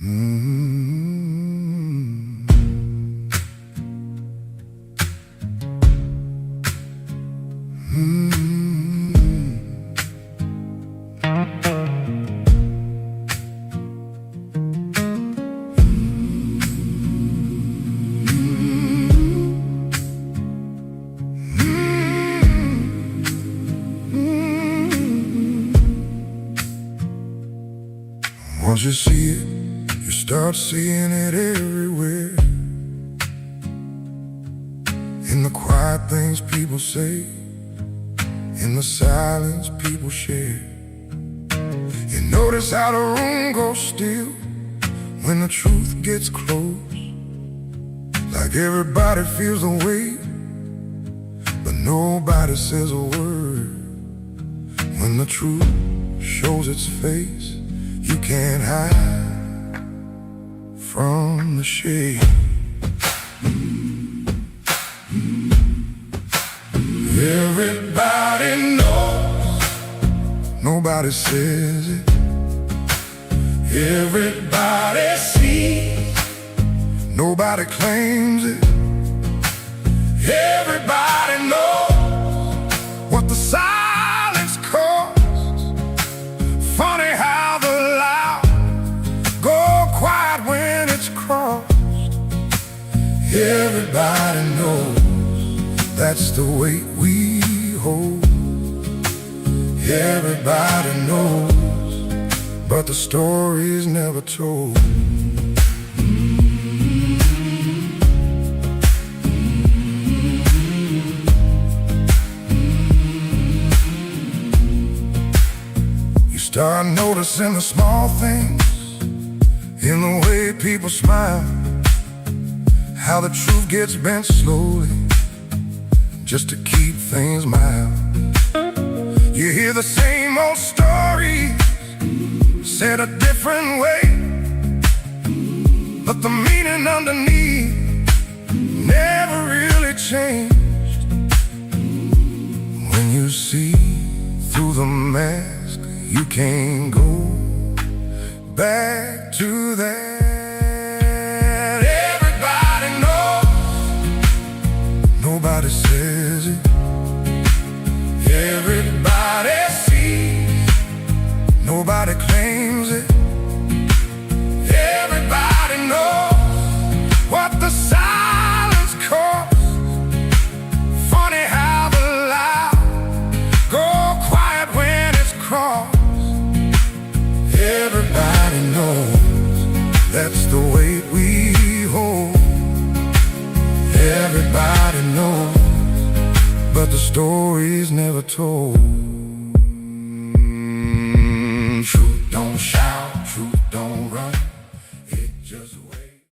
Once you see it, you start seeing it everywhere. In the quiet things people say, in the silence people share. You notice how the room goes still when the truth gets close. Like everybody feels the weight, but nobody says a word. When the truth shows its face, you can't hide from the shade. Everybody knows, nobody says it. Everybody sees, nobody claims it. Everybody knows what the silence costs. Funny how the loud go quiet when it's crossed. Everybody knows that's the weight we hold. Everybody knows, but the story's never told. You start noticing the small things in the way people smile, how the truth gets bent slowly just to keep things mild. You hear the same old stories said a different way, but the meaning underneath never really changed. When you see through the mask, you can't go back to that. Everybody knows, nobody says it. Everybody sees, nobody claims it. Everybody knows what the silence costs. Funny how the loud go quiet when it's crossed. Everybody knows that's the weight we hold. Everybody knows, but the story's never told.